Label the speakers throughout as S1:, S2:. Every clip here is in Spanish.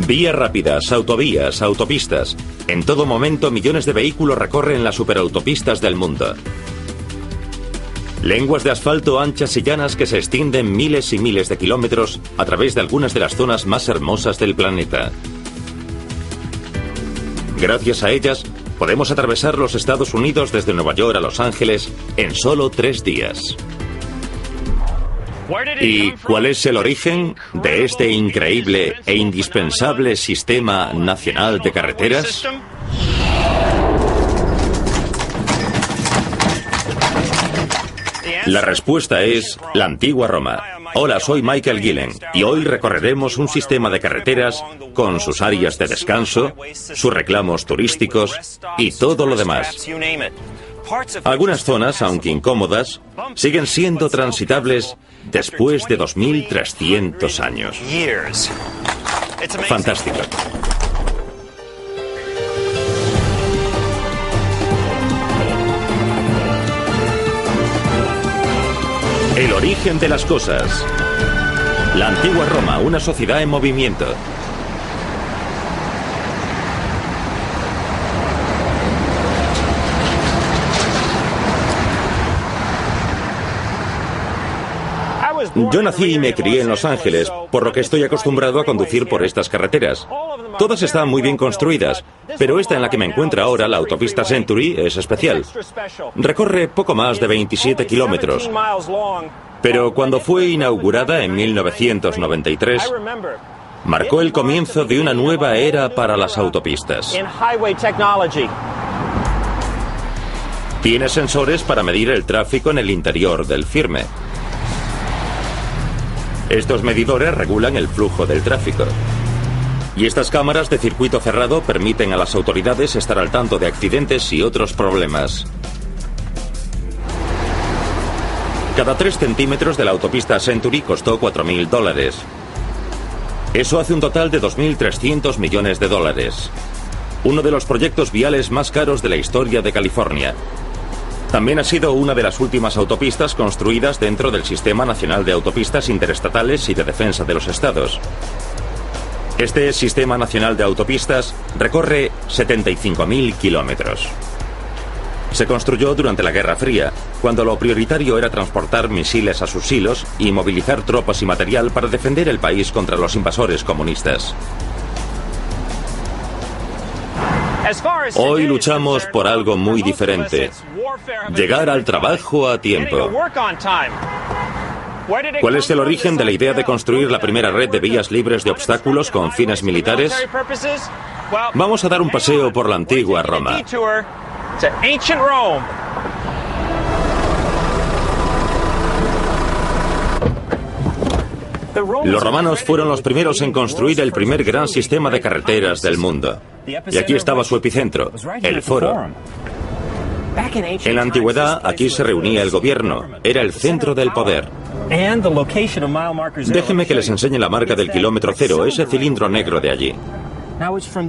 S1: Vías rápidas, autovías, autopistas. En todo momento millones de vehículos recorren las superautopistas del mundo. Lenguas de asfalto anchas y llanas que se extienden miles y miles de kilómetros a través de algunas de las zonas más hermosas del planeta. Gracias a ellas, podemos atravesar los Estados Unidos desde Nueva York a Los Ángeles en solo 3 días. ¿Y cuál es el origen de este increíble e indispensable sistema nacional de carreteras? La respuesta es la antigua Roma. Hola, soy Michael Gillen y hoy recorreremos un sistema de carreteras con sus áreas de descanso, sus reclamos turísticos y todo lo demás. Algunas zonas, aunque incómodas, siguen siendo transitables después de 2300 años. Fantástico. El origen de las cosas. La antigua Roma, una sociedad en movimiento. Yo nací y me crié en Los Ángeles, por lo que estoy acostumbrado a conducir por estas carreteras. Todas están muy bien construidas, pero esta en la que me encuentro ahora, la autopista Century, es especial. Recorre poco más de 27 kilómetros. Pero cuando fue inaugurada en 1993, marcó el comienzo de una nueva era para las autopistas. Tiene sensores para medir el tráfico en el interior del firme. Estos medidores regulan el flujo del tráfico. Y estas cámaras de circuito cerrado permiten a las autoridades estar al tanto de accidentes y otros problemas. Cada 3 centímetros de la autopista Century costó $4.000. Eso hace un total de 2.300 millones de dólares. Uno de los proyectos viales más caros de la historia de California. También ha sido una de las últimas autopistas construidas dentro del Sistema Nacional de Autopistas Interestatales y de Defensa de los Estados. Este Sistema Nacional de Autopistas recorre 75.000 kilómetros. Se construyó durante la Guerra Fría, cuando lo prioritario era transportar misiles a sus silos y movilizar tropas y material para defender el país contra los invasores comunistas. Hoy luchamos por algo muy diferente: llegar al trabajo a tiempo. ¿Cuál es el origen de la idea de construir la primera red de vías libres de obstáculos con fines militares? Vamos a dar un paseo por la antigua Roma. Los romanos fueron los primeros en construir el primer gran sistema de carreteras del mundo. Y aquí estaba su epicentro, el Foro. En la antigüedad, aquí se reunía el gobierno, era el centro del poder. Déjenme que les enseñe la marca del kilómetro cero, ese cilindro negro de allí.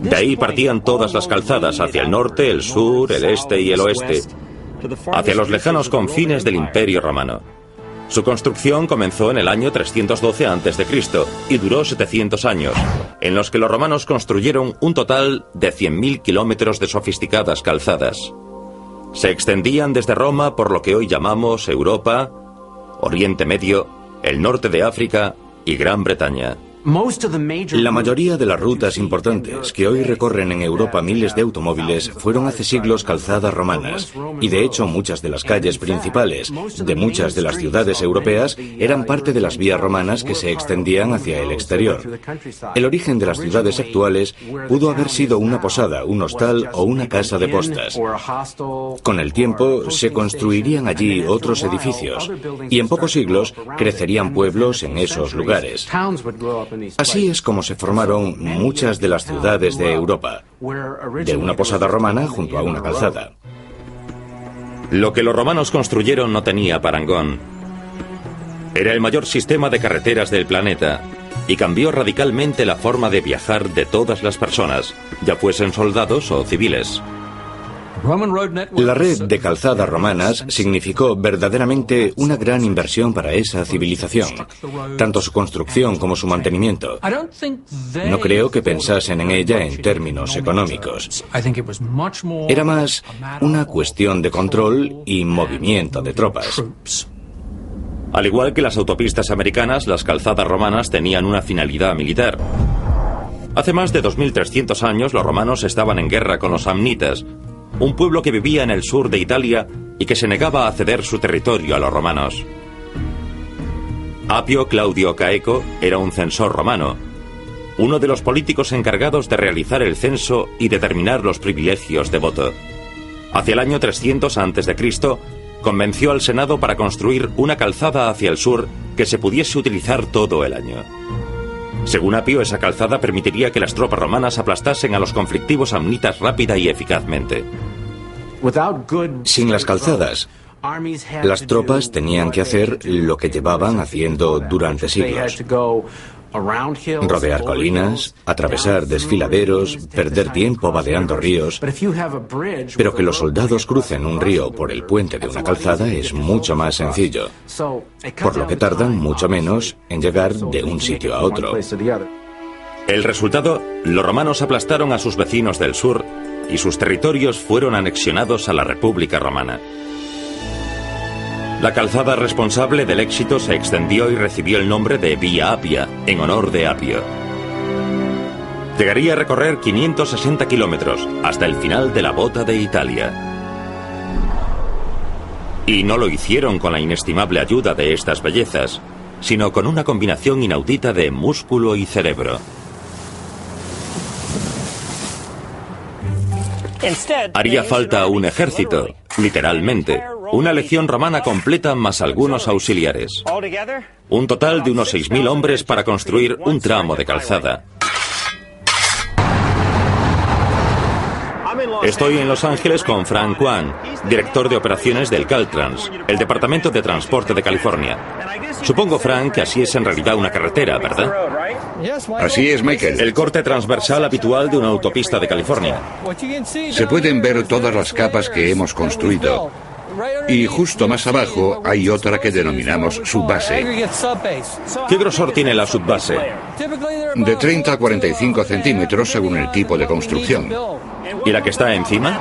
S1: De ahí partían todas las calzadas hacia el norte, el sur, el este y el oeste, hacia los lejanos confines del Imperio Romano. Su construcción comenzó en el año 312 a.C. y duró 700 años, en los que los romanos construyeron un total de 100.000 kilómetros de sofisticadas calzadas. Se extendían desde Roma por lo que hoy llamamos Europa, Oriente Medio, el norte de África y Gran Bretaña.
S2: La mayoría de las rutas importantes que hoy recorren en Europa miles de automóviles fueron hace siglos calzadas romanas, y de hecho muchas de las calles principales de muchas de las ciudades europeas eran parte de las vías romanas que se extendían hacia el exterior. El origen de las ciudades actuales pudo haber sido una posada, un hostal o una casa de postas. Con el tiempo se construirían allí otros edificios, y en pocos siglos crecerían pueblos en esos lugares. Así es como se formaron muchas de las ciudades de Europa, de una posada romana junto a una calzada.
S1: Lo que los romanos construyeron no tenía parangón. Era el mayor sistema de carreteras del planeta y cambió radicalmente la forma de viajar de todas las personas, ya fuesen soldados o civiles.
S2: La red de calzadas romanas significó verdaderamente una gran inversión para esa civilización, tanto su construcción como su mantenimiento. No creo que pensasen en ella en términos económicos. Era más una cuestión de control y movimiento de tropas.
S1: Al igual que las autopistas americanas, las calzadas romanas tenían una finalidad militar. Hace más de 2300 años los romanos estaban en guerra con los samnitas, un pueblo que vivía en el sur de Italia y que se negaba a ceder su territorio a los romanos. Apio Claudio Caeco era un censor romano, uno de los políticos encargados de realizar el censo y determinar los privilegios de voto. Hacia el año 300 a.C., convenció al Senado para construir una calzada hacia el sur que se pudiese utilizar todo el año. Según Apio, esa calzada permitiría que las tropas romanas aplastasen a los conflictivos samnitas rápida y eficazmente.
S2: Sin las calzadas, las tropas tenían que hacer lo que llevaban haciendo durante siglos: rodear colinas, atravesar desfiladeros, perder tiempo vadeando ríos. Pero que los soldados crucen un río por el puente de una calzada es mucho más sencillo, por lo que tardan mucho menos en llegar de un sitio a otro.
S1: El resultado, los romanos aplastaron a sus vecinos del sur y sus territorios fueron anexionados a la República Romana. La calzada responsable del éxito se extendió y recibió el nombre de Vía Apia, en honor de Apio. Llegaría a recorrer 560 kilómetros, hasta el final de la bota de Italia. Y no lo hicieron con la inestimable ayuda de estas bellezas, sino con una combinación inaudita de músculo y cerebro. Haría falta un ejército, literalmente, una legión romana completa más algunos auxiliares. Un total de unos 6.000 hombres para construir un tramo de calzada. Estoy en Los Ángeles con Frank Kwan, director de operaciones del Caltrans, el Departamento de Transporte de California. Supongo, Frank, que así es en realidad una carretera, ¿verdad?
S3: Así es, Michael.
S1: El corte transversal habitual de una autopista de California.
S3: Se pueden ver todas las capas que hemos construido. Y justo más abajo hay otra que denominamos subbase.
S1: ¿Qué grosor tiene la subbase?
S3: De 30 a 45 centímetros según el tipo de construcción.
S1: ¿Y la que está encima?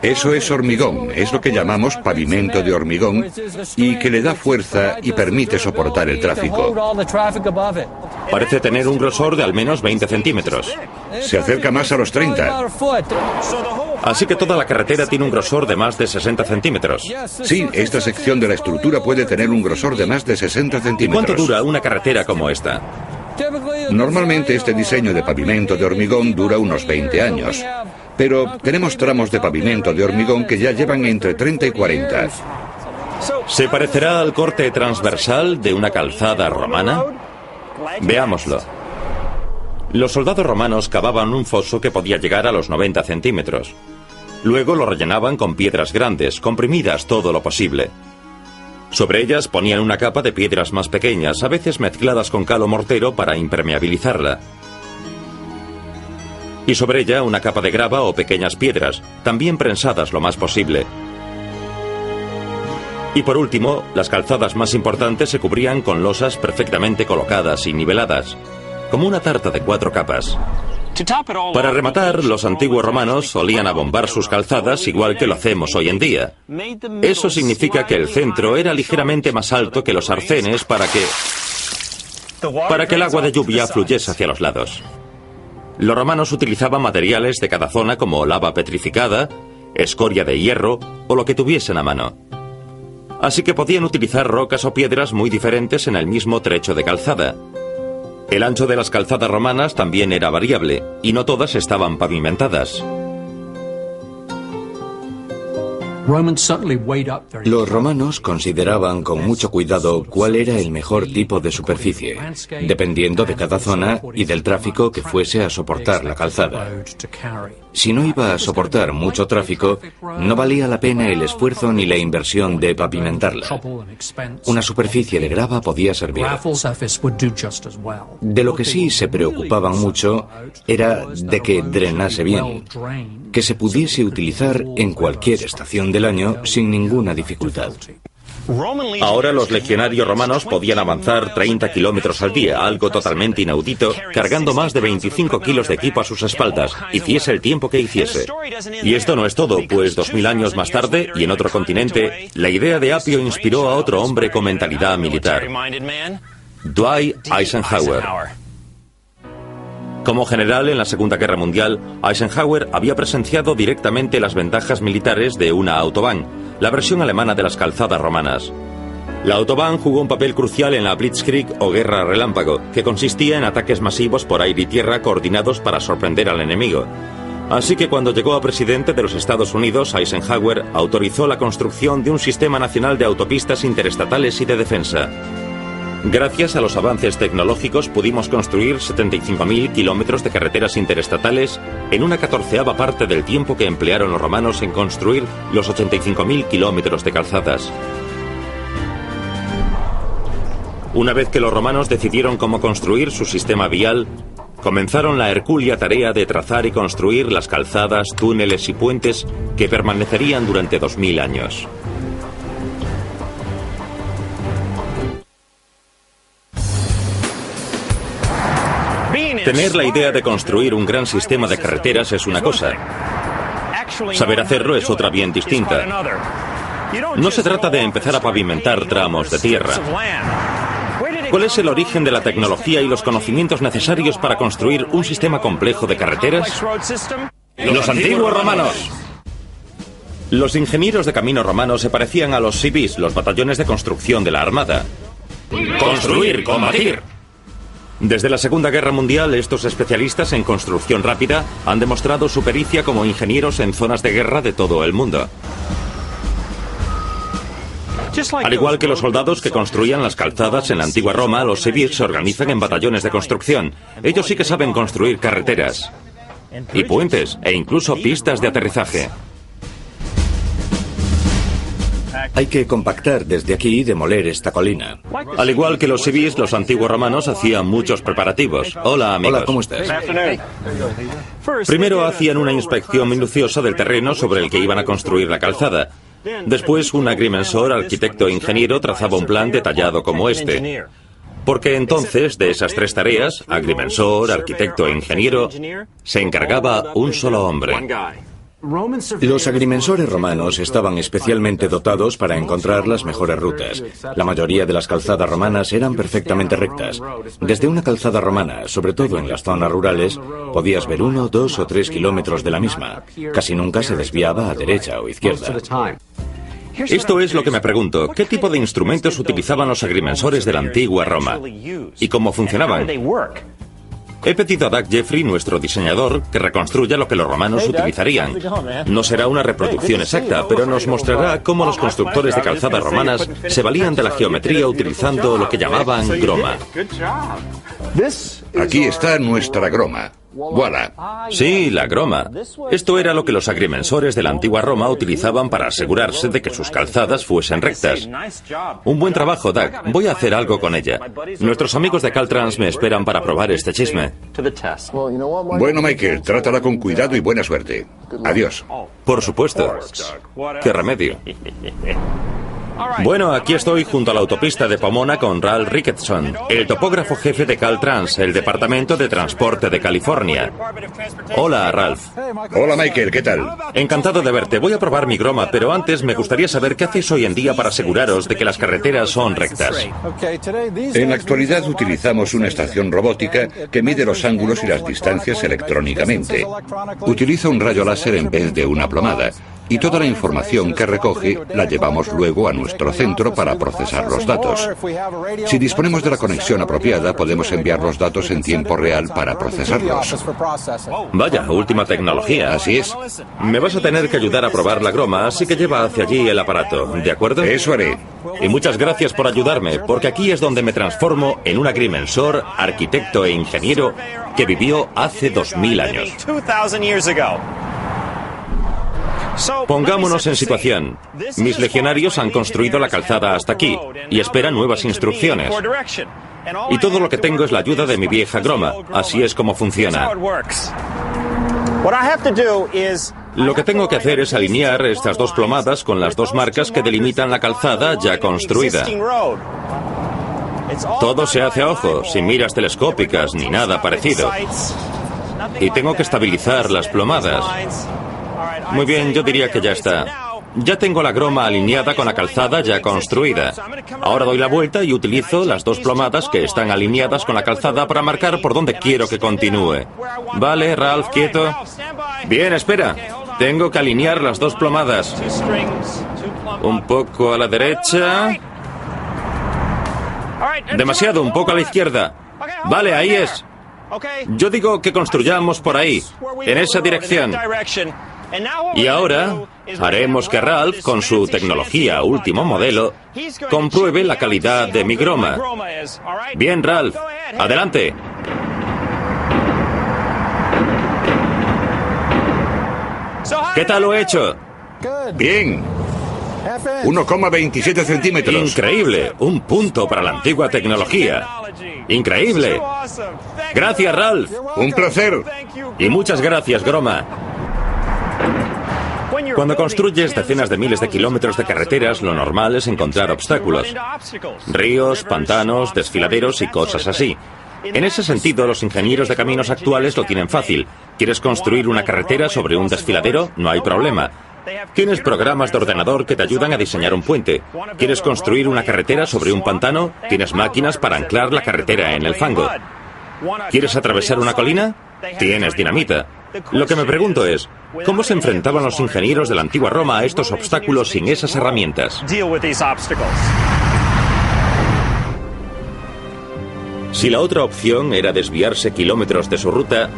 S3: Eso es hormigón, es lo que llamamos pavimento de hormigón y que le da fuerza y permite soportar el tráfico.
S1: Parece tener un grosor de al menos 20 centímetros.
S3: Se acerca más a los 30.
S1: Así que toda la carretera tiene un grosor de más de 60 centímetros.
S3: Sí, esta sección de la estructura puede tener un grosor de más de 60 centímetros.
S1: ¿Cuánto dura una carretera como esta?
S3: Normalmente este diseño de pavimento de hormigón dura unos 20 años. Pero tenemos tramos de pavimento de hormigón que ya llevan entre 30 y 40.
S1: ¿Se parecerá al corte transversal de una calzada romana? Veámoslo. Los soldados romanos cavaban un foso que podía llegar a los 90 centímetros. Luego lo rellenaban con piedras grandes, comprimidas todo lo posible. Sobre ellas ponían una capa de piedras más pequeñas, a veces mezcladas con cal o mortero para impermeabilizarla. Y sobre ella una capa de grava o pequeñas piedras, también prensadas lo más posible. Y por último, las calzadas más importantes se cubrían con losas perfectamente colocadas y niveladas, como una tarta de 4 capas. Para rematar, los antiguos romanos solían abombar sus calzadas igual que lo hacemos hoy en día. Eso significa que el centro era ligeramente más alto que los arcenes para que el agua de lluvia fluyese hacia los lados. Los romanos utilizaban materiales de cada zona como lava petrificada, escoria de hierro o lo que tuviesen a mano. Así que podían utilizar rocas o piedras muy diferentes en el mismo trecho de calzada. El ancho de las calzadas romanas también era variable, y no todas estaban pavimentadas.
S2: Los romanos consideraban con mucho cuidado cuál era el mejor tipo de superficie, dependiendo de cada zona y del tráfico que fuese a soportar la calzada. Si no iba a soportar mucho tráfico, no valía la pena el esfuerzo ni la inversión de pavimentarla. Una superficie de grava podía servir. De lo que sí se preocupaban mucho era de que drenase bien, que se pudiese utilizar en cualquier estación del año sin ninguna dificultad.
S1: Ahora los legionarios romanos podían avanzar 30 kilómetros al día, algo totalmente inaudito, cargando más de 25 kilos de equipo a sus espaldas, hiciese el tiempo que hiciese. Y esto no es todo, pues 2000 años más tarde, y en otro continente, la idea de Apio inspiró a otro hombre con mentalidad militar, Dwight Eisenhower. Como general en la Segunda Guerra Mundial, Eisenhower había presenciado directamente las ventajas militares de una Autobahn, la versión alemana de las calzadas romanas. La Autobahn jugó un papel crucial en la Blitzkrieg o Guerra Relámpago, que consistía en ataques masivos por aire y tierra coordinados para sorprender al enemigo. Así que cuando llegó a presidente de los Estados Unidos, Eisenhower autorizó la construcción de un sistema nacional de autopistas interestatales y de defensa. Gracias a los avances tecnológicos pudimos construir 75.000 kilómetros de carreteras interestatales en una 14ª parte del tiempo que emplearon los romanos en construir los 85.000 kilómetros de calzadas. Una vez que los romanos decidieron cómo construir su sistema vial, comenzaron la hercúlea tarea de trazar y construir las calzadas, túneles y puentes que permanecerían durante 2000 años. Tener la idea de construir un gran sistema de carreteras es una cosa. Saber hacerlo es otra bien distinta. No se trata de empezar a pavimentar tramos de tierra. ¿Cuál es el origen de la tecnología y los conocimientos necesarios para construir un sistema complejo de carreteras? Los antiguos romanos. Los ingenieros de camino romanos se parecían a los civis, los batallones de construcción de la armada. Construir, combatir. Desde la Segunda Guerra Mundial, estos especialistas en construcción rápida han demostrado su pericia como ingenieros en zonas de guerra de todo el mundo. Al igual que los soldados que construían las calzadas en la antigua Roma, los civiles se organizan en batallones de construcción. Ellos sí que saben construir carreteras y puentes e incluso pistas de aterrizaje.
S2: Hay que compactar desde aquí y demoler esta colina.
S1: Al igual que los civiles, los antiguos romanos hacían muchos preparativos. Hola, amigos.
S2: Hola, ¿cómo estás?
S1: Primero hacían una inspección minuciosa del terreno sobre el que iban a construir la calzada. Después, un agrimensor, arquitecto e ingeniero trazaba un plan detallado como este. Porque entonces, de esas tres tareas, agrimensor, arquitecto e ingeniero, se encargaba un solo hombre.
S2: Los agrimensores romanos estaban especialmente dotados para encontrar las mejores rutas. La mayoría de las calzadas romanas eran perfectamente rectas. Desde una calzada romana, sobre todo en las zonas rurales, podías ver 1, 2 o 3 kilómetros de la misma. Casi nunca se desviaba a derecha o izquierda.
S1: Esto es lo que me pregunto. ¿Qué tipo de instrumentos utilizaban los agrimensores de la antigua Roma? ¿Y cómo funcionaban? He pedido a Doug Jeffrey, nuestro diseñador, que reconstruya lo que los romanos utilizarían. No será una reproducción exacta, pero nos mostrará cómo los constructores de calzadas romanas se valían de la geometría utilizando lo que llamaban groma.
S3: Aquí está nuestra groma. ¡Voilà!
S1: Sí, la groma. Esto era lo que los agrimensores de la antigua Roma utilizaban para asegurarse de que sus calzadas fuesen rectas. Un buen trabajo, Doug. Voy a hacer algo con ella. Nuestros amigos de Caltrans me esperan para probar este chisme.
S3: Bueno, Michael, trátala con cuidado y buena suerte. Adiós.
S1: Por supuesto. ¿Qué remedio? Bueno, aquí estoy junto a la autopista de Pomona con Ralph Ricketson, el topógrafo jefe de Caltrans, el Departamento de Transporte de California. Hola, Ralph.
S3: Hola, Michael, ¿qué tal?
S1: Encantado de verte. Voy a probar mi groma, pero antes me gustaría saber qué hacéis hoy en día para aseguraros de que las carreteras son rectas.
S3: En la actualidad utilizamos una estación robótica que mide los ángulos y las distancias electrónicamente. Utiliza un rayo láser en vez de una plomada y toda la información que recoge la llevamos luego a nuestro centro para procesar los datos. Si disponemos de la conexión apropiada, podemos enviar los datos en tiempo real para procesarlos.
S1: Vaya, última tecnología.
S3: Así es.
S1: Me vas a tener que ayudar a probar la groma, así que lleva hacia allí el aparato, ¿de acuerdo?
S3: Eso haré.
S1: Y muchas gracias por ayudarme, porque aquí es donde me transformo en un agrimensor, arquitecto e ingeniero que vivió hace 2000 años. Pongámonos en situación. Mis legionarios han construido la calzada hasta aquí y esperan nuevas instrucciones. Y todo lo que tengo es la ayuda de mi vieja groma. Así es como funciona. Lo que tengo que hacer es alinear estas dos plomadas con las dos marcas que delimitan la calzada ya construida. Todo se hace a ojo, sin miras telescópicas ni nada parecido. Y tengo que estabilizar las plomadas. Muy bien, yo diría que ya está. Ya tengo la groma alineada con la calzada ya construida. Ahora doy la vuelta y utilizo las dos plomadas que están alineadas con la calzada para marcar por dónde quiero que continúe. Vale, Ralph, quieto. Bien, espera. Tengo que alinear las dos plomadas. Un poco a la derecha. Demasiado, un poco a la izquierda. Vale, ahí es. Yo digo que construyamos por ahí, en esa dirección. Y ahora haremos que Ralph, con su tecnología último modelo, compruebe la calidad de mi groma. Bien, Ralph, adelante. ¿Qué tal lo he hecho?
S3: Bien. 1,27 centímetros.
S1: Increíble, un punto para la antigua tecnología. Increíble. Gracias, Ralph.
S3: Un placer.
S1: Y muchas gracias, groma. Cuando construyes decenas de miles de kilómetros de carreteras, lo normal es encontrar obstáculos. Ríos, pantanos, desfiladeros y cosas así. En ese sentido, los ingenieros de caminos actuales lo tienen fácil. ¿Quieres construir una carretera sobre un desfiladero? No hay problema. Tienes programas de ordenador que te ayudan a diseñar un puente. ¿Quieres construir una carretera sobre un pantano? Tienes máquinas para anclar la carretera en el fango. ¿Quieres atravesar una colina? Tienes dinamita. Lo que me pregunto es, ¿cómo se enfrentaban los ingenieros de la antigua Roma a estos obstáculos sin esas herramientas? Si la otra opción era desviarse kilómetros de su ruta,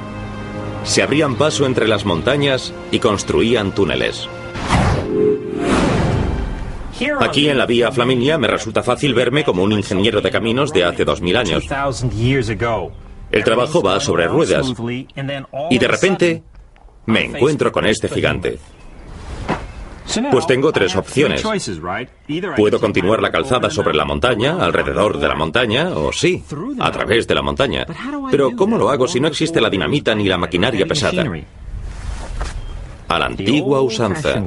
S1: se abrían paso entre las montañas y construían túneles. Aquí en la Vía Flaminia me resulta fácil verme como un ingeniero de caminos de hace 2000 años. El trabajo va sobre ruedas y de repente me encuentro con este gigante. Pues tengo tres opciones. Puedo continuar la calzada sobre la montaña, alrededor de la montaña, o sí, a través de la montaña. Pero ¿cómo lo hago si no existe la dinamita ni la maquinaria pesada? A la antigua usanza.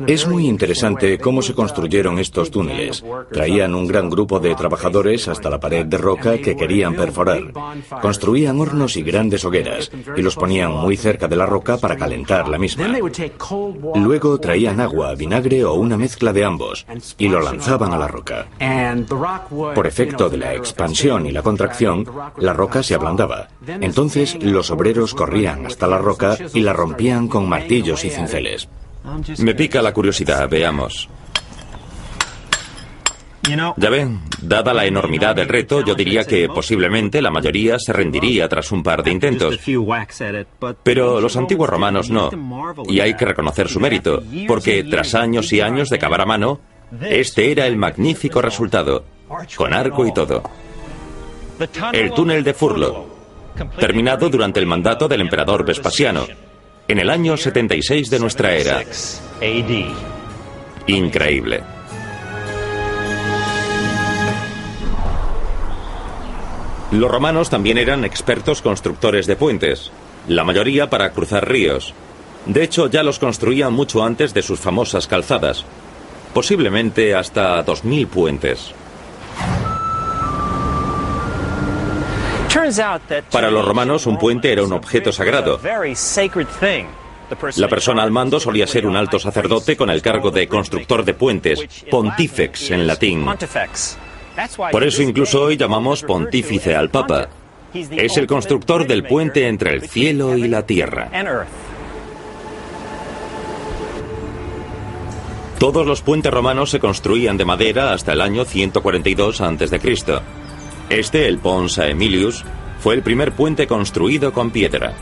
S2: Es muy interesante cómo se construyeron estos túneles. Traían un gran grupo de trabajadores hasta la pared de roca que querían perforar. Construían hornos y grandes hogueras y los ponían muy cerca de la roca para calentar la misma. Luego traían agua, vinagre o una mezcla de ambos y lo lanzaban a la roca. Por efecto de la expansión y la contracción, la roca se ablandaba. Entonces los obreros corrían hasta la roca y la rompían con martillos y cinceles.
S1: Me pica la curiosidad, veamos. Ya ven, dada la enormidad del reto, yo diría que posiblemente la mayoría se rendiría tras un par de intentos. Pero los antiguos romanos no, y hay que reconocer su mérito, porque tras años y años de cavar a mano, este era el magnífico resultado, con arco y todo. El túnel de Furlo, terminado durante el mandato del emperador Vespasiano, en el año 76 de nuestra era. Increíble. Los romanos también eran expertos constructores de puentes, la mayoría para cruzar ríos. De hecho, ya los construían mucho antes de sus famosas calzadas, posiblemente hasta 2000 puentes. Para los romanos, un puente era un objeto sagrado. La persona al mando solía ser un alto sacerdote con el cargo de constructor de puentes, pontifex en latín. Por eso incluso hoy llamamos pontífice al Papa. Es el constructor del puente entre el cielo y la tierra. Todos los puentes romanos se construían de madera hasta el año 142 a.C. Este, el Pons Aemilius, fue el primer puente construido con piedra.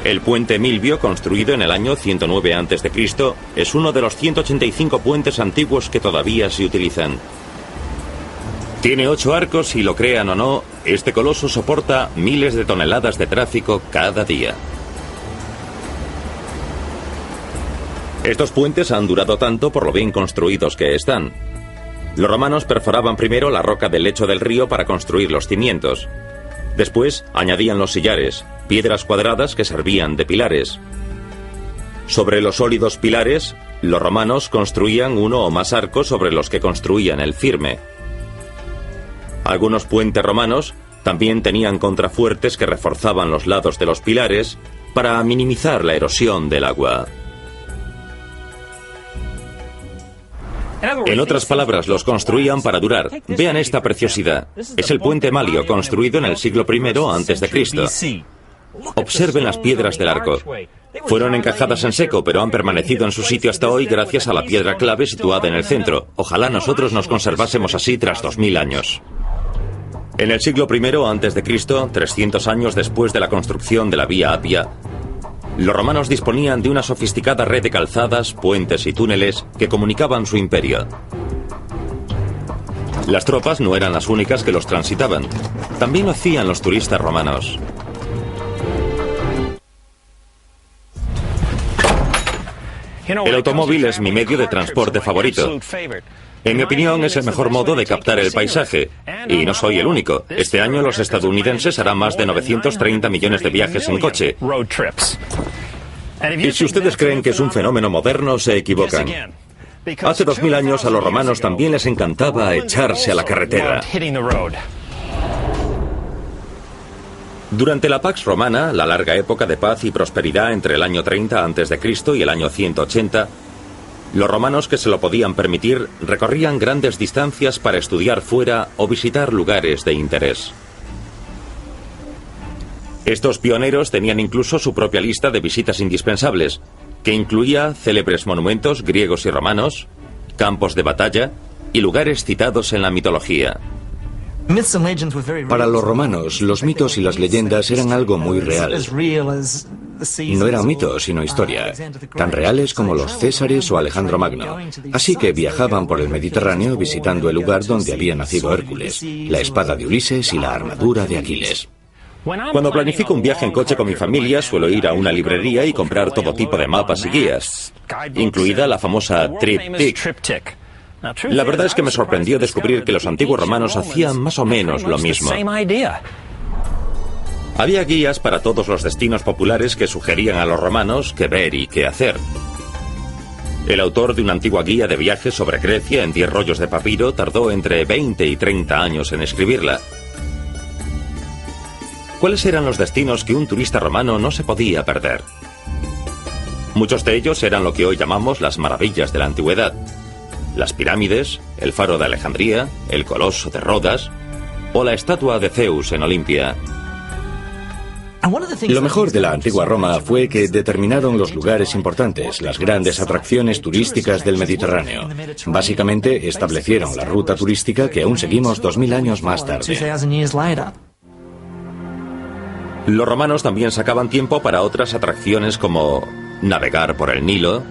S1: El puente Milvio, construido en el año 109 a.C., es uno de los 185 puentes antiguos que todavía se utilizan. Tiene 8 arcos y, lo crean o no, este coloso soporta miles de toneladas de tráfico cada día. Estos puentes han durado tanto por lo bien construidos que están. Los romanos perforaban primero la roca del lecho del río para construir los cimientos. Después añadían los sillares, piedras cuadradas que servían de pilares. Sobre los sólidos pilares, los romanos construían uno o más arcos sobre los que construían el firme. Algunos puentes romanos también tenían contrafuertes que reforzaban los lados de los pilares para minimizar la erosión del agua. En otras palabras, los construían para durar. Vean esta preciosidad. Es el puente Malio, construido en el siglo I a.C. Observen las piedras del arco. Fueron encajadas en seco, pero han permanecido en su sitio hasta hoy gracias a la piedra clave situada en el centro. Ojalá nosotros nos conservásemos así tras 2000 años. En el siglo I a.C., 300 años después de la construcción de la Vía Apia, los romanos disponían de una sofisticada red de calzadas, puentes y túneles que comunicaban su imperio. Las tropas no eran las únicas que los transitaban. También lo hacían los turistas romanos. El automóvil es mi medio de transporte favorito. En mi opinión, es el mejor modo de captar el paisaje. Y no soy el único. Este año los estadounidenses harán más de 930 millones de viajes en coche. Y si ustedes creen que es un fenómeno moderno, se equivocan. Hace 2000 años a los romanos también les encantaba echarse a la carretera. Durante la Pax Romana, la larga época de paz y prosperidad entre el año 30 a.C. y el año 180, los romanos que se lo podían permitir recorrían grandes distancias para estudiar fuera o visitar lugares de interés. Estos pioneros tenían incluso su propia lista de visitas indispensables, que incluía célebres monumentos griegos y romanos, campos de batalla y lugares citados en la mitología.
S2: Para los romanos, los mitos y las leyendas eran algo muy real. No eran mitos, sino historia, tan reales como los Césares o Alejandro Magno. Así que viajaban por el Mediterráneo visitando el lugar donde había nacido Hércules, la espada de Ulises y la armadura de Aquiles.
S1: Cuando planifico un viaje en coche con mi familia, suelo ir a una librería y comprar todo tipo de mapas y guías, incluida la famosa TripTik. La verdad es que me sorprendió descubrir que los antiguos romanos hacían más o menos lo mismo. Había guías para todos los destinos populares que sugerían a los romanos qué ver y qué hacer. El autor de una antigua guía de viajes sobre Grecia en 10 rollos de papiro tardó entre 20 y 30 años en escribirla. ¿Cuáles eran los destinos que un turista romano no se podía perder? Muchos de ellos eran lo que hoy llamamos las maravillas de la antigüedad. Las pirámides, el faro de Alejandría, el coloso de Rodas o la estatua de Zeus en Olimpia.
S2: Lo mejor de la antigua Roma fue que determinaron los lugares importantes, las grandes atracciones turísticas del Mediterráneo. Básicamente establecieron la ruta turística que aún seguimos 2000 años más tarde.
S1: Los romanos también sacaban tiempo para otras atracciones como navegar por el Nilo,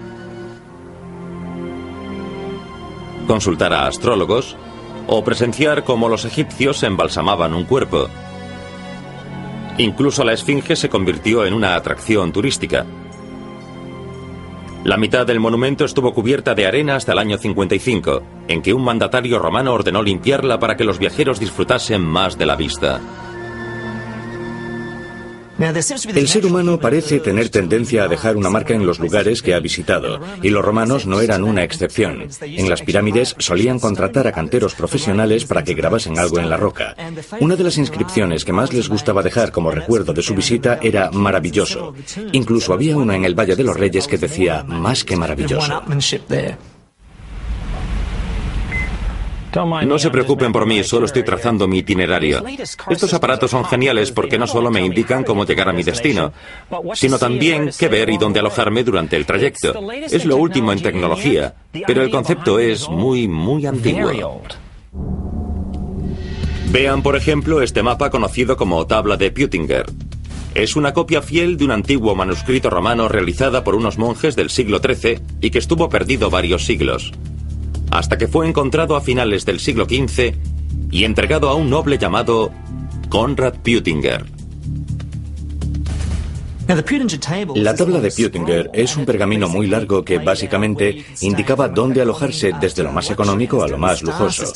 S1: consultar a astrólogos o presenciar cómo los egipcios embalsamaban un cuerpo. Incluso la Esfinge se convirtió en una atracción turística. La mitad del monumento estuvo cubierta de arena hasta el año 55, en que un mandatario romano ordenó limpiarla para que los viajeros disfrutasen más de la vista.
S2: El ser humano parece tener tendencia a dejar una marca en los lugares que ha visitado, y los romanos no eran una excepción. En las pirámides solían contratar a canteros profesionales para que grabasen algo en la roca. Una de las inscripciones que más les gustaba dejar como recuerdo de su visita era maravilloso. Incluso había una en el Valle de los Reyes que decía más que maravilloso.
S1: No se preocupen por mí, solo estoy trazando mi itinerario. Estos aparatos son geniales porque no solo me indican cómo llegar a mi destino, sino también qué ver y dónde alojarme durante el trayecto. Es lo último en tecnología, pero el concepto es muy antiguo. Vean, por ejemplo, este mapa conocido como Tabla de Peutinger. Es una copia fiel de un antiguo manuscrito romano realizada por unos monjes del siglo XIII y que estuvo perdido varios siglos, hasta que fue encontrado a finales del siglo XV y entregado a un noble llamado Konrad Peutinger.
S2: La tabla de Peutinger es un pergamino muy largo que básicamente indicaba dónde alojarse desde lo más económico a lo más lujoso.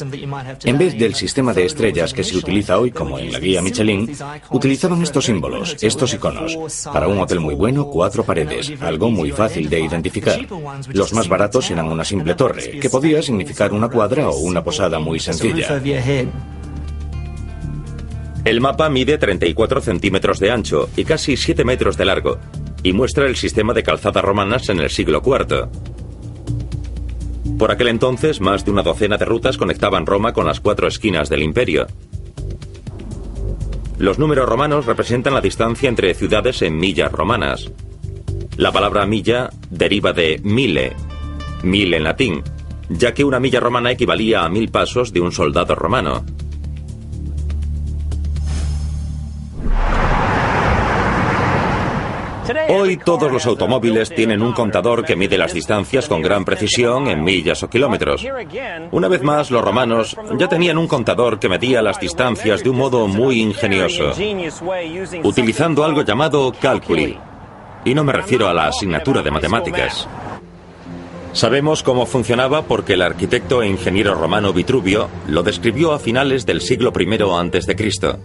S2: En vez del sistema de estrellas que se utiliza hoy, como en la guía Michelin, utilizaban estos símbolos, estos iconos. Para un hotel muy bueno, 4 paredes, algo muy fácil de identificar. Los más baratos eran una simple torre, que podía significar una cuadra o una posada muy sencilla.
S1: El mapa mide 34 centímetros de ancho y casi 7 metros de largo, y muestra el sistema de calzadas romanas en el siglo IV. Por aquel entonces, más de una docena de rutas conectaban Roma con las 4 esquinas del imperio. Los números romanos representan la distancia entre ciudades en millas romanas. La palabra milla deriva de mille, 1000 en latín, ya que una milla romana equivalía a 1000 pasos de un soldado romano. Hoy todos los automóviles tienen un contador que mide las distancias con gran precisión en millas o kilómetros. Una vez más, los romanos ya tenían un contador que medía las distancias de un modo muy ingenioso, utilizando algo llamado cálculi. Y no me refiero a la asignatura de matemáticas. Sabemos cómo funcionaba porque el arquitecto e ingeniero romano Vitruvio lo describió a finales del siglo I a.C.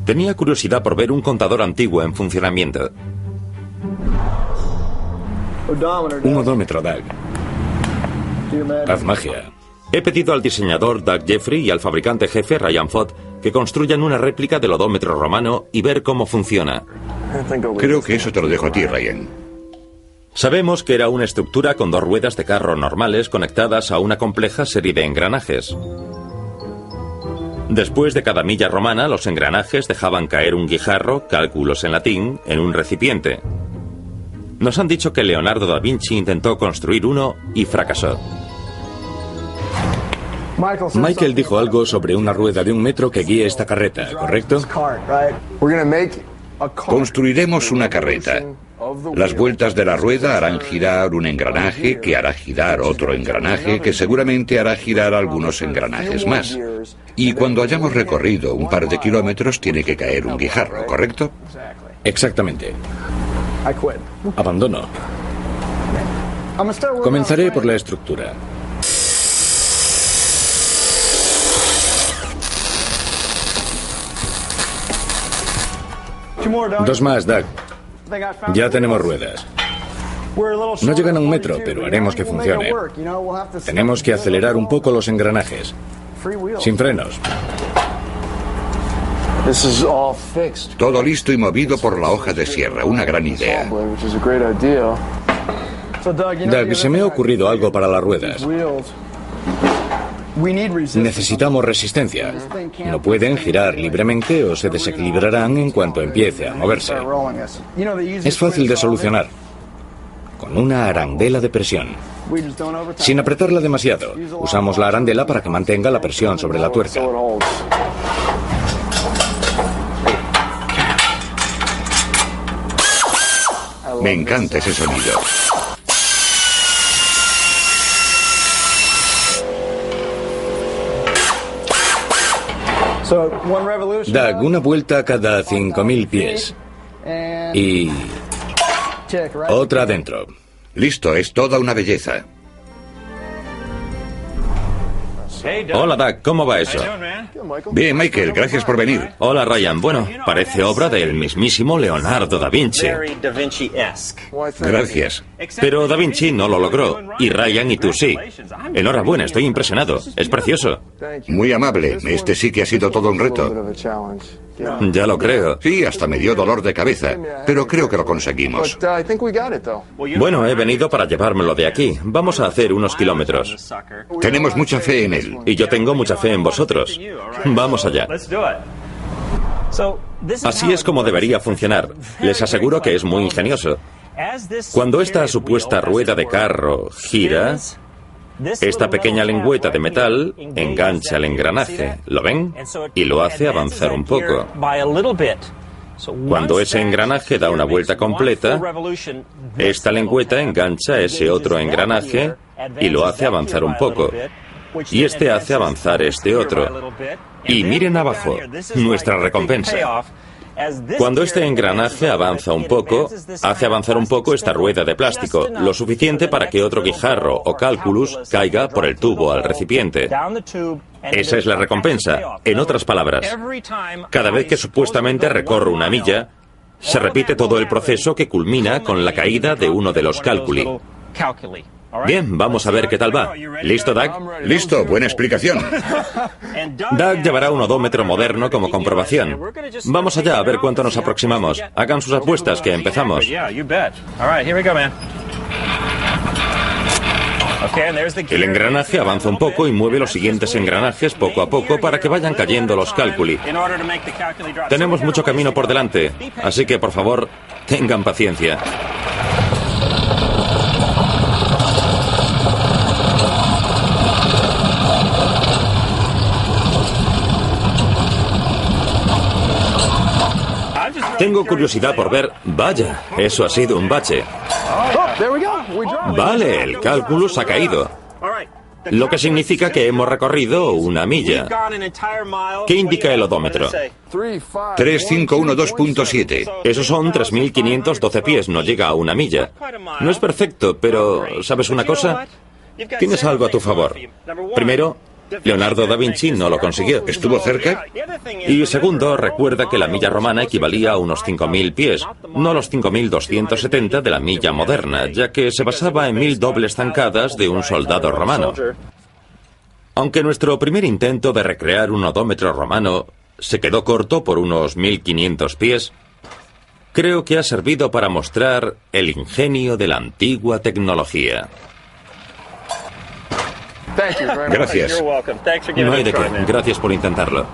S1: Tenía curiosidad por ver un contador antiguo en funcionamiento.
S2: Un odómetro, Doug. Haz magia.
S1: He pedido al diseñador Doug Jeffrey y al fabricante jefe Ryan Fott que construyan una réplica del odómetro romano y ver cómo funciona.
S3: Creo que eso te lo dejo a ti, Ryan.
S1: Sabemos que era una estructura con 2 ruedas de carro normales conectadas a una compleja serie de engranajes. Después de cada milla romana, los engranajes dejaban caer un guijarro, cálculos en latín, en un recipiente. Nos han dicho que Leonardo da Vinci intentó construir uno y fracasó.
S2: Michael dijo algo sobre una rueda de 1 metro que guía esta carreta, ¿correcto?
S3: Construiremos una carreta. Las vueltas de la rueda harán girar un engranaje, que hará girar otro engranaje, que seguramente hará girar algunos engranajes más. Y cuando hayamos recorrido un par de kilómetros, tiene que caer un guijarro, ¿correcto?
S2: Exactamente. Abandono. Comenzaré por la estructura. Dos más, Doug. Ya tenemos ruedas. No llegan a 1 metro, pero haremos que funcione. Tenemos que acelerar un poco los engranajes. Sin frenos.
S3: Todo listo y movido por la hoja de sierra. Una gran idea.
S2: Doug, se me ha ocurrido algo para las ruedas. Necesitamos resistencia. No pueden girar libremente o se desequilibrarán en cuanto empiece a moverse. Es fácil de solucionar. Con una arandela de presión. Sin apretarla demasiado. Usamos la arandela para que mantenga la presión sobre la tuerca.
S3: Me encanta ese sonido.
S2: Doug, una vuelta cada 5.000 pies. Y otra adentro.
S3: Listo, es toda una belleza.
S1: Hola, Doug, ¿cómo va eso?
S3: Bien, Michael, gracias por venir.
S1: Hola, Ryan. Bueno, parece obra del mismísimo Leonardo da Vinci.
S3: Gracias.
S1: Pero da Vinci no lo logró, y Ryan y tú sí. Enhorabuena, estoy impresionado. Es precioso.
S3: Muy amable. Este sí que ha sido todo un reto.
S1: Ya lo creo.
S3: Sí, hasta me dio dolor de cabeza, pero creo que lo conseguimos.
S1: Bueno, he venido para llevármelo de aquí. Vamos a hacer unos kilómetros.
S3: Tenemos mucha fe en él.
S1: Y yo tengo mucha fe en vosotros. Vamos allá. Así es como debería funcionar. Les aseguro que es muy ingenioso. Cuando esta supuesta rueda de carro gira, esta pequeña lengüeta de metal engancha el engranaje, ¿lo ven? Y lo hace avanzar un poco. Cuando ese engranaje da una vuelta completa, esta lengüeta engancha ese otro engranaje y lo hace avanzar un poco. Y este hace avanzar este otro. Y miren abajo, nuestra recompensa. Cuando este engranaje avanza un poco, hace avanzar un poco esta rueda de plástico, lo suficiente para que otro guijarro o cálculus caiga por el tubo al recipiente. Esa es la recompensa. En otras palabras, cada vez que supuestamente recorro una milla, se repite todo el proceso que culmina con la caída de uno de los cálculi. Bien, vamos a ver qué tal va. ¿Listo, Doug?
S3: Listo, buena explicación.
S1: Doug llevará un odómetro moderno como comprobación. Vamos allá a ver cuánto nos aproximamos. Hagan sus apuestas, que empezamos. El engranaje avanza un poco y mueve los siguientes engranajes poco a poco para que vayan cayendo los cálculi. Tenemos mucho camino por delante, así que por favor, tengan paciencia. Tengo curiosidad por ver... Vaya, eso ha sido un bache. Vale, el cálculus ha caído. Lo que significa que hemos recorrido una milla. ¿Qué indica el odómetro?
S3: 3512.7.
S1: Esos son 3.512 pies, no llega a una milla. No es perfecto, pero ¿sabes una cosa? Tienes algo a tu favor. Primero, Leonardo da Vinci no lo consiguió.
S3: ¿Estuvo cerca?
S1: Y segundo, recuerda que la milla romana equivalía a unos 5.000 pies, no a los 5.270 de la milla moderna, ya que se basaba en 1.000 dobles zancadas de un soldado romano. Aunque nuestro primer intento de recrear un odómetro romano se quedó corto por unos 1.500 pies, creo que ha servido para mostrar el ingenio de la antigua tecnología.
S3: Gracias.
S1: No hay de qué. Gracias por intentarlo.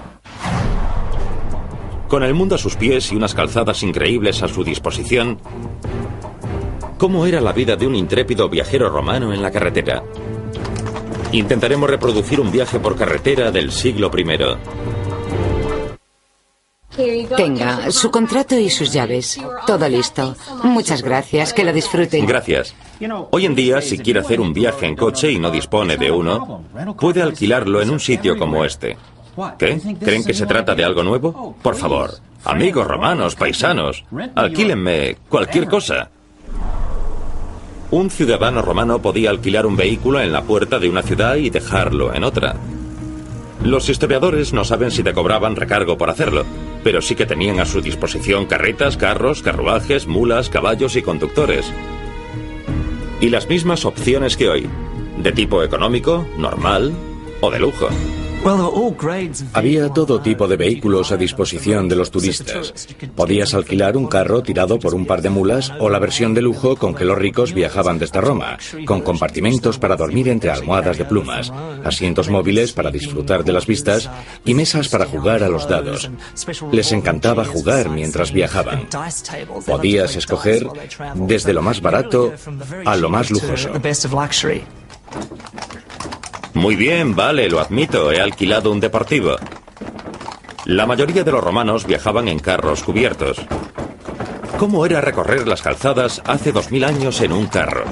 S1: Con el mundo a sus pies y unas calzadas increíbles a su disposición, ¿cómo era la vida de un intrépido viajero romano en la carretera? Intentaremos reproducir un viaje por carretera del siglo I.
S4: Tenga su contrato y sus llaves. Todo listo. Muchas gracias. Que lo disfruten.
S1: Gracias. Hoy en día, si quiere hacer un viaje en coche y no dispone de uno, puede alquilarlo en un sitio como este. ¿Qué? ¿Creen que se trata de algo nuevo? Por favor, amigos romanos, paisanos, alquílenme cualquier cosa. Un ciudadano romano podía alquilar un vehículo en la puerta de una ciudad y dejarlo en otra. Los historiadores no saben si te cobraban recargo por hacerlo, pero sí que tenían a su disposición carretas, carros, carruajes, mulas, caballos y conductores. Y las mismas opciones que hoy, de tipo económico, normal o de lujo.
S2: Había todo tipo de vehículos a disposición de los turistas. Podías alquilar un carro tirado por un par de mulas o la versión de lujo con que los ricos viajaban desde Roma, con compartimentos para dormir entre almohadas de plumas, asientos móviles para disfrutar de las vistas y mesas para jugar a los dados. Les encantaba jugar mientras viajaban. Podías escoger desde lo más barato a lo más lujoso.
S1: Muy bien, vale, lo admito, he alquilado un deportivo. La mayoría de los romanos viajaban en carros cubiertos. ¿Cómo era recorrer las calzadas hace 2000 años en un carro?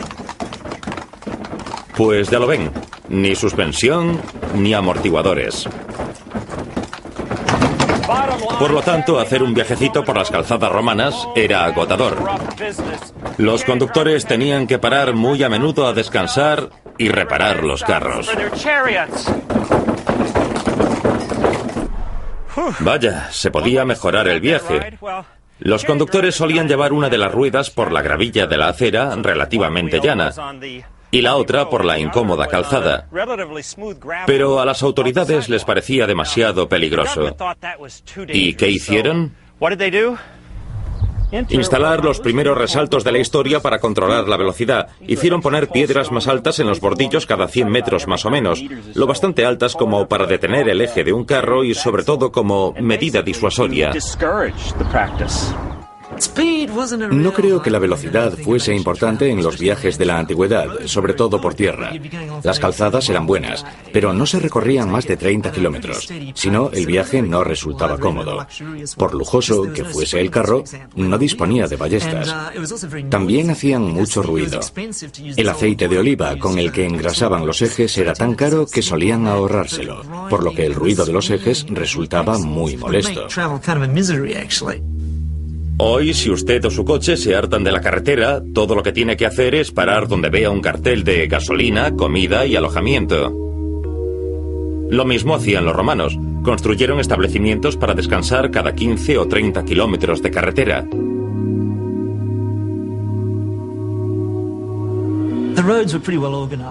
S1: Pues ya lo ven, ni suspensión ni amortiguadores. Por lo tanto, hacer un viajecito por las calzadas romanas era agotador. Los conductores tenían que parar muy a menudo a descansar y reparar los carros. Vaya, se podía mejorar el viaje. Los conductores solían llevar una de las ruedas por la gravilla de la acera relativamente llana. y la otra por la incómoda calzada. Pero a las autoridades les parecía demasiado peligroso. ¿Y qué hicieron? Instalar los primeros resaltos de la historia para controlar la velocidad. Hicieron poner piedras más altas en los bordillos cada 100 metros más o menos, lo bastante altas como para detener el eje de un carro y sobre todo como medida disuasoria.
S2: No creo que la velocidad fuese importante en los viajes de la antigüedad, sobre todo por tierra. Las calzadas eran buenas, pero no se recorrían más de 30 kilómetros. Si no, el viaje no resultaba cómodo. Por lujoso que fuese el carro, no disponía de ballestas. También hacían mucho ruido. El aceite de oliva con el que engrasaban los ejes era tan caro que solían ahorrárselo, por lo que el ruido de los ejes resultaba muy molesto.
S1: Hoy, si usted o su coche se hartan de la carretera, todo lo que tiene que hacer es parar donde vea un cartel de gasolina, comida y alojamiento. Lo mismo hacían los romanos. Construyeron establecimientos para descansar cada 15 o 30 kilómetros de carretera.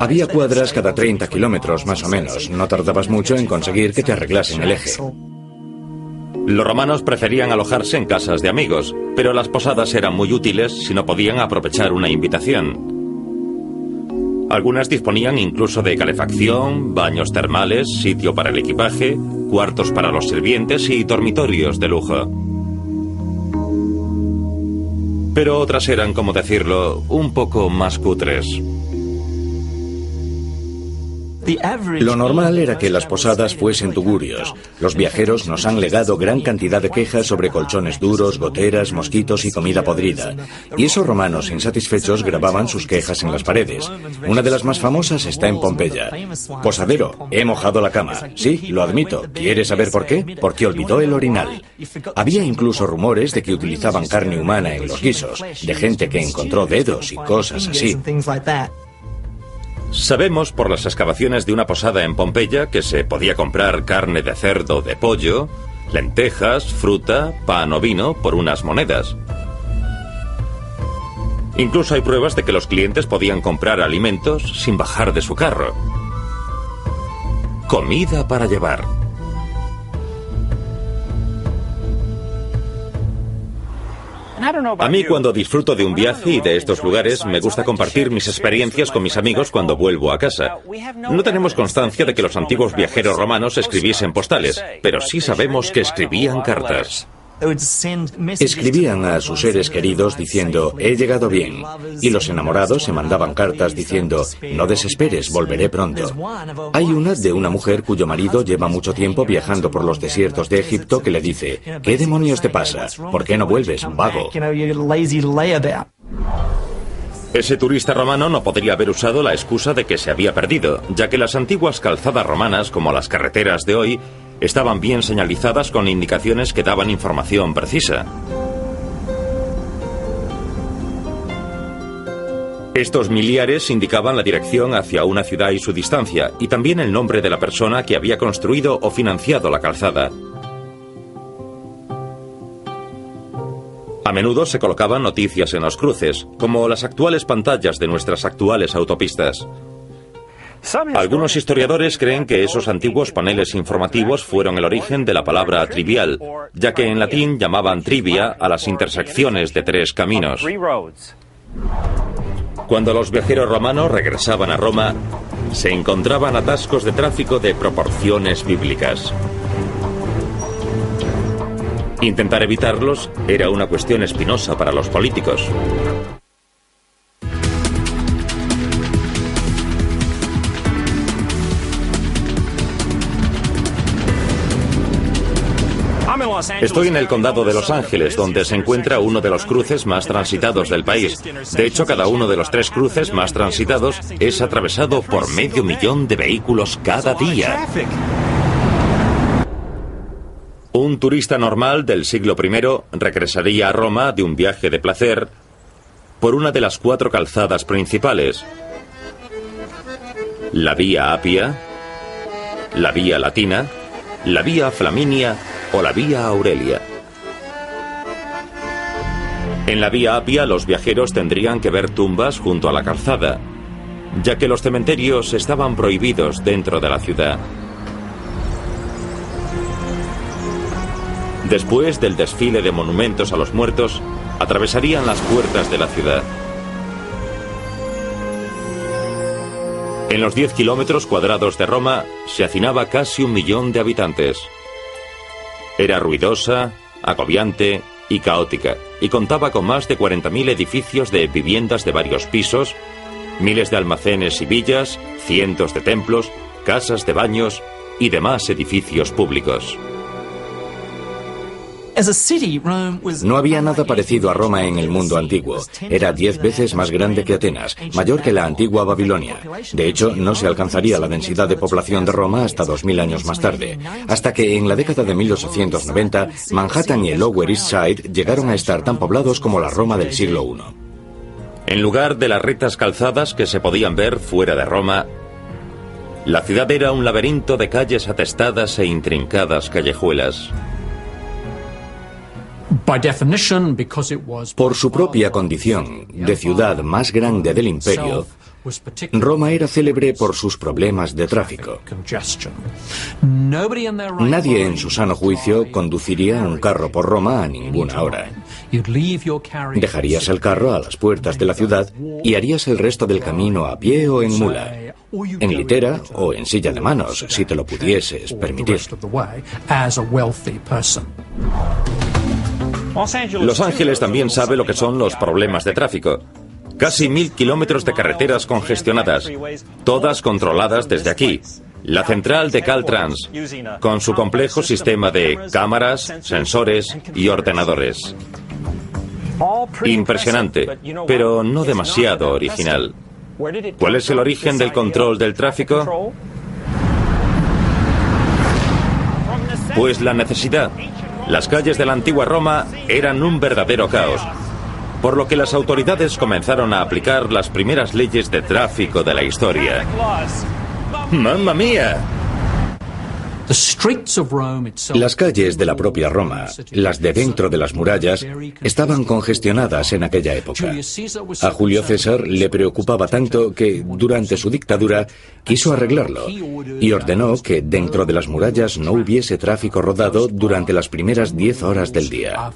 S2: Había cuadras cada 30 kilómetros más o menos. No tardabas mucho en conseguir que te arreglasen el eje.
S1: Los romanos preferían alojarse en casas de amigos, pero las posadas eran muy útiles si no podían aprovechar una invitación. Algunas disponían incluso de calefacción, baños termales, sitio para el equipaje, cuartos para los sirvientes y dormitorios de lujo. Pero otras eran, como decirlo, un poco más cutres.
S2: Lo normal era que las posadas fuesen tugurios. Los viajeros nos han legado gran cantidad de quejas sobre colchones duros, goteras, mosquitos y comida podrida. Y esos romanos insatisfechos grababan sus quejas en las paredes. Una de las más famosas está en Pompeya. Posadero, he mojado la cama. Sí, lo admito. ¿Quieres saber por qué? Porque olvidó el orinal. Había incluso rumores de que utilizaban carne humana en los guisos, de gente que encontró dedos y cosas así.
S1: Sabemos por las excavaciones de una posada en Pompeya que se podía comprar carne de cerdo o de pollo, lentejas, fruta, pan o vino por unas monedas. Incluso hay pruebas de que los clientes podían comprar alimentos sin bajar de su carro. Comida para llevar. A mí, cuando disfruto de un viaje y de estos lugares, me gusta compartir mis experiencias con mis amigos cuando vuelvo a casa. No tenemos constancia de que los antiguos viajeros romanos escribiesen postales, pero sí sabemos que escribían cartas.
S2: Escribían a sus seres queridos diciendo, he llegado bien. Y los enamorados se mandaban cartas diciendo, no desesperes, volveré pronto. Hay una de una mujer cuyo marido lleva mucho tiempo viajando por los desiertos de Egipto que le dice, ¿qué demonios te pasa? ¿Por qué no vuelves, vago?
S1: Ese turista romano no podría haber usado la excusa de que se había perdido, ya que las antiguas calzadas romanas, como las carreteras de hoy, estaban bien señalizadas con indicaciones que daban información precisa. Estos miliares indicaban la dirección hacia una ciudad y su distancia, y también el nombre de la persona que había construido o financiado la calzada. A menudo se colocaban noticias en los cruces, como las actuales pantallas de nuestras actuales autopistas. Algunos historiadores creen que esos antiguos paneles informativos fueron el origen de la palabra trivial, ya que en latín llamaban trivia a las intersecciones de tres caminos. Cuando los viajeros romanos regresaban a Roma, se encontraban atascos de tráfico de proporciones bíblicas. Intentar evitarlos era una cuestión espinosa para los políticos. Estoy en el condado de Los Ángeles, donde se encuentra uno de los cruces más transitados del país. De hecho, cada uno de los tres cruces más transitados es atravesado por 500.000 de vehículos cada día. Un turista normal del siglo I regresaría a Roma de un viaje de placer por una de las 4 calzadas principales: la Vía Apia, la Vía Latina, la Vía Flaminia o la Vía Aurelia. En la Vía Apia los viajeros tendrían que ver tumbas junto a la calzada. ya que los cementerios estaban prohibidos dentro de la ciudad. Después del desfile de monumentos a los muertos, atravesarían las puertas de la ciudad. En los 10 kilómetros cuadrados de Roma se hacinaba casi 1 millón de habitantes. Era ruidosa, agobiante y caótica, y contaba con más de 40.000 edificios de viviendas de varios pisos, miles de almacenes y villas, cientos de templos, casas de baños y demás edificios públicos.
S2: No había nada parecido a Roma en el mundo antiguo. Era 10 veces más grande que Atenas, mayor que la antigua Babilonia. De hecho, no se alcanzaría la densidad de población de Roma hasta 2000 años más tarde, hasta que en la década de 1890, Manhattan y el Lower East Side llegaron a estar tan poblados como la Roma del siglo I.
S1: En lugar de las rectas calzadas que se podían ver fuera de Roma, la ciudad era un laberinto de calles atestadas e intrincadas callejuelas.
S2: Por su propia condición de ciudad más grande del imperio, Roma era célebre por sus problemas de tráfico. Nadie en su sano juicio conduciría un carro por Roma a ninguna hora. Dejarías el carro a las puertas de la ciudad y harías el resto del camino a pie o en mula, en litera o en silla de manos, si te lo pudieses permitir.
S1: Los Ángeles también sabe lo que son los problemas de tráfico. Casi 1000 kilómetros de carreteras congestionadas, todas controladas desde aquí. La central de Caltrans, con su complejo sistema de cámaras, sensores y ordenadores. Impresionante, pero no demasiado original. ¿Cuál es el origen del control del tráfico? Pues la necesidad. Las calles de la antigua Roma eran un verdadero caos, por lo que las autoridades comenzaron a aplicar las primeras leyes de tráfico de la historia. ¡Mamma mía!
S2: Las calles de la propia Roma, las de dentro de las murallas, estaban congestionadas en aquella época. A Julio César le preocupaba tanto que, durante su dictadura, quiso arreglarlo y ordenó que dentro de las murallas no hubiese tráfico rodado durante las primeras 10 horas del día.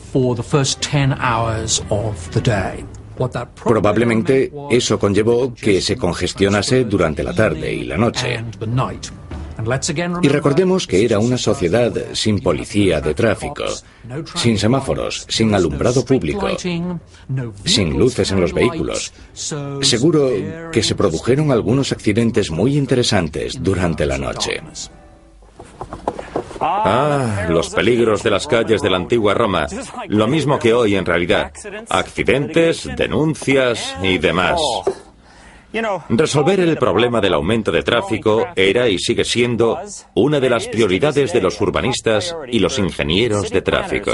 S2: Probablemente eso conllevó que se congestionase durante la tarde y la noche. Y recordemos que era una sociedad sin policía de tráfico, sin semáforos, sin alumbrado público, sin luces en los vehículos. Seguro que se produjeron algunos accidentes muy interesantes durante la noche.
S1: Ah, los peligros de las calles de la antigua Roma. Lo mismo que hoy en realidad. Accidentes, denuncias y demás. Resolver el problema del aumento de tráfico era y sigue siendo una de las prioridades de los urbanistas y los ingenieros de tráfico.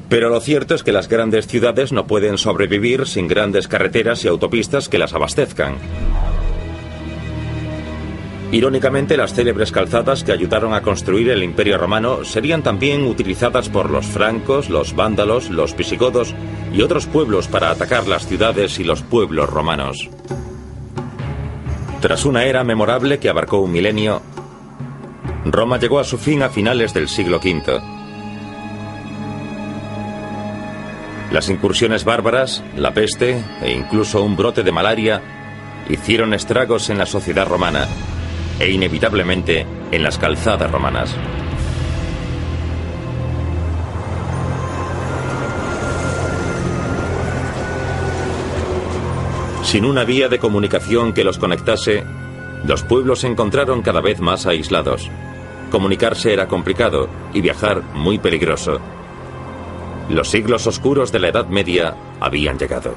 S1: Pero lo cierto es que las grandes ciudades no pueden sobrevivir sin grandes carreteras y autopistas que las abastezcan. Irónicamente, las célebres calzadas que ayudaron a construir el Imperio Romano serían también utilizadas por los francos, los vándalos, los visigodos y otros pueblos para atacar las ciudades y los pueblos romanos. Tras una era memorable que abarcó un milenio, Roma llegó a su fin a finales del siglo V. Las incursiones bárbaras, la peste e incluso un brote de malaria hicieron estragos en la sociedad romana e inevitablemente en las calzadas romanas. Sin una vía de comunicación que los conectase, los pueblos se encontraron cada vez más aislados. Comunicarse era complicado y viajar muy peligroso. Los siglos oscuros de la Edad Media habían llegado.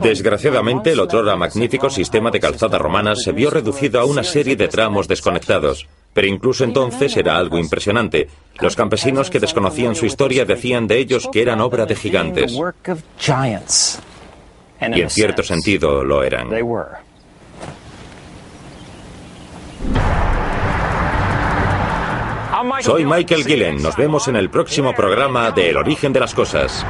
S1: Desgraciadamente, el otrora magnífico sistema de calzada romana se vio reducido a una serie de tramos desconectados. Pero incluso entonces era algo impresionante. Los campesinos que desconocían su historia decían de ellos que eran obra de gigantes. Y en cierto sentido lo eran. Soy Michael Gillen. Nos vemos en el próximo programa de El origen de las cosas.